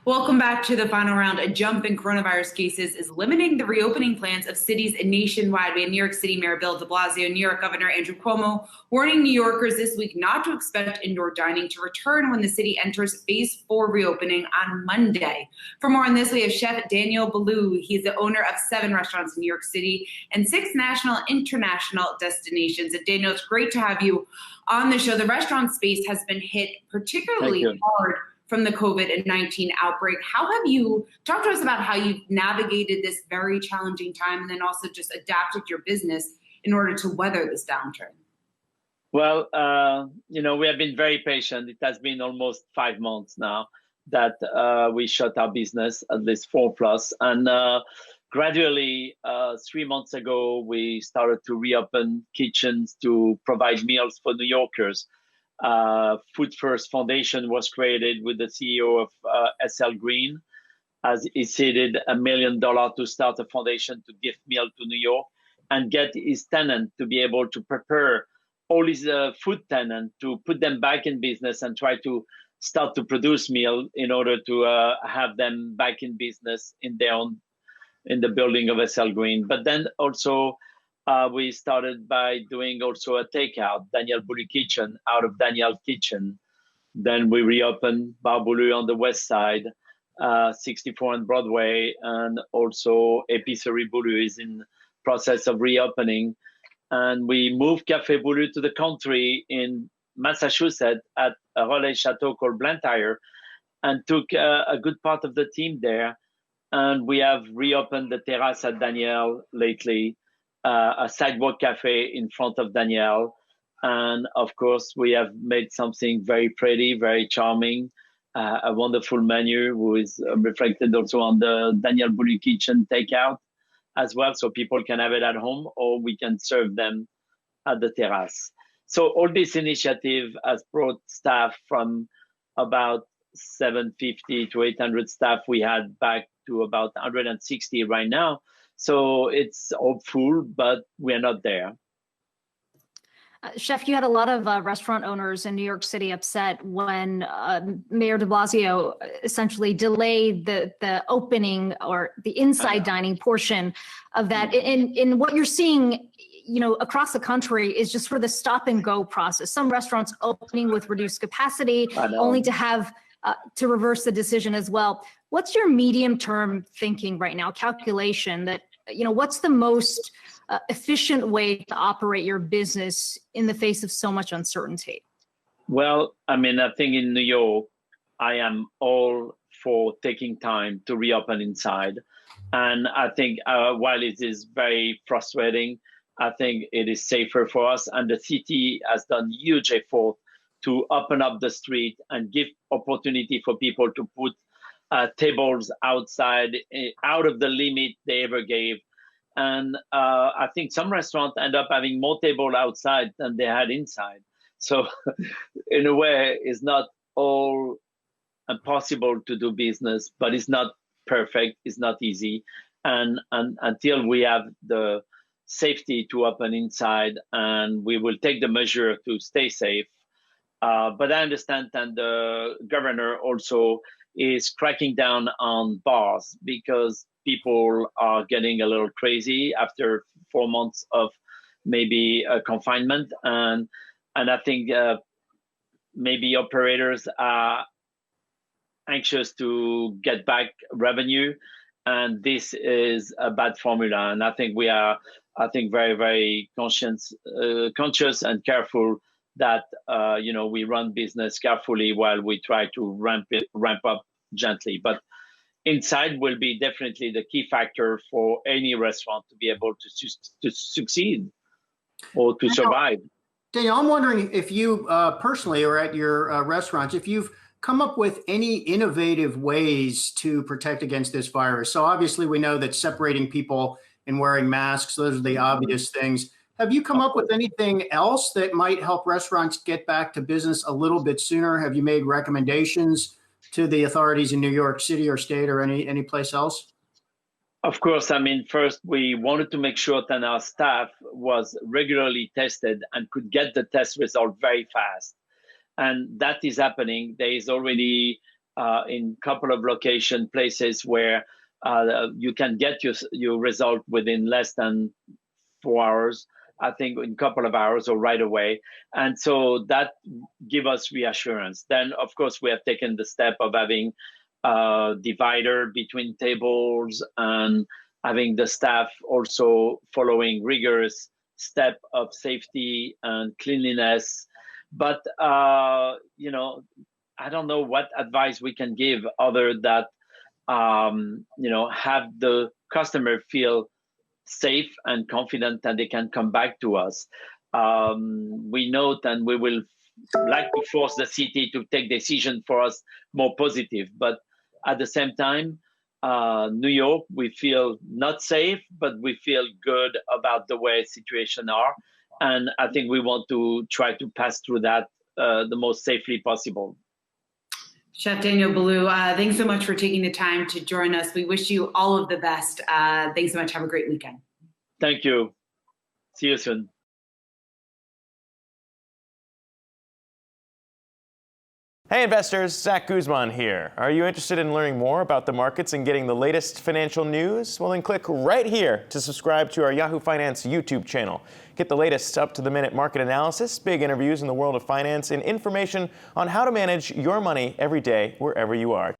Welcome back to the final round. A jump in coronavirus cases is limiting the reopening plans of cities nationwide. We have New York City Mayor Bill de Blasio, New York Governor Andrew Cuomo warning New Yorkers this week not to expect indoor dining to return when the city enters phase 4 reopening on Monday. For more on this, we have Chef Daniel Boulud. He's the owner of 7 restaurants in New York City and 6 national and international destinations. And Daniel, it's great to have you on the show. The restaurant space has been hit particularly hard from the COVID-19 outbreak. How have you talked to us about how you've navigated this very challenging time and then also just adapted your business in order to weather this downturn? Well, we have been very patient. It has been almost 5 months now that we shut our business, at least 4+. And gradually, 3 months ago, we started to reopen kitchens to provide meals for New Yorkers. Food First Foundation was created with the CEO of SL Green, as he seeded $1 million to start a foundation to give meal to New York and get his tenant to be able to prepare all his food tenant to put them back in business and try to start to produce meal in order to have them back in business in the building of SL Green. But then also we started by doing also a takeout, Daniel Boulud Kitchen, out of Daniel Kitchen. Then we reopened Boulud on the west side, 64 on Broadway, and also Épicerie Boulud is in process of reopening. And we moved Café Boulud to the country in Massachusetts at a relais chateau called Blantyre and took a good part of the team there. And we have reopened the terrace at Daniel lately. A sidewalk cafe in front of Daniel. And of course, we have made something very pretty, very charming, a wonderful menu who is reflected also on the Daniel Boulud Kitchen takeout as well. So people can have it at home or we can serve them at the terrace. So all this initiative has brought staff from about 750 to 800 staff we had back to about 160 right now. So it's hopeful, but we're not there. Chef, you had a lot of restaurant owners in New York City upset when Mayor de Blasio essentially delayed the opening or the inside dining portion of that. In what you're seeing, across the country is just for the stop and go process. Some restaurants opening with reduced capacity, only to have to reverse the decision as well. What's your medium-term thinking right now, calculation that, what's the most efficient way to operate your business in the face of so much uncertainty? Well, I think in New York, I am all for taking time to reopen inside. And I think while it is very frustrating, I think it is safer for us. And the city has done huge effort to open up the street and give opportunity for people to put tables outside, out of the limit they ever gave. And I think some restaurants end up having more tables outside than they had inside. So in a way, it's not all impossible to do business, but it's not perfect. It's not easy. And until we have the safety to open inside, and we will take the measure to stay safe. But I understand that the governor also is cracking down on bars because people are getting a little crazy after 4 months of maybe confinement. And I think maybe operators are anxious to get back revenue. And this is a bad formula. And I think we are, very, very conscious and careful that we run business carefully while we try to ramp up gently. But inside will be definitely the key factor for any restaurant to be able to succeed or to survive. Daniel, I'm wondering if you personally or at your restaurants, if you've come up with any innovative ways to protect against this virus. So obviously we know that separating people and wearing masks, those are the obvious things. Have you come up with anything else that might help restaurants get back to business a little bit sooner? Have you made recommendations to the authorities in New York City or state or any place else? Of course. First, we wanted to make sure that our staff was regularly tested and could get the test result very fast. And that is happening. There is already in a couple of places where you can get your result within less than 4 hours, I think in a couple of hours or right away. And so that give us reassurance. Then, of course, we have taken the step of having a divider between tables and having the staff also following rigorous step of safety and cleanliness. But, you know, I don't know what advice we can give other that, you know, have the customer feel safe and confident that they can come back to us. We note and we will like to force the city to take decision for us more positive. But at the same time, New York, we feel not safe, but we feel good about the way situation are. And I think we want to try to pass through that the most safely possible. Chef Daniel Boulud, thanks so much for taking the time to join us. We wish you all of the best. Thanks so much. Have a great weekend. Thank you. See you soon. Hey investors, Zach Guzman here. Are you interested in learning more about the markets and getting the latest financial news? Well, then click right here to subscribe to our Yahoo Finance YouTube channel. Get the latest up-to-the-minute market analysis, big interviews in the world of finance, and information on how to manage your money every day wherever you are.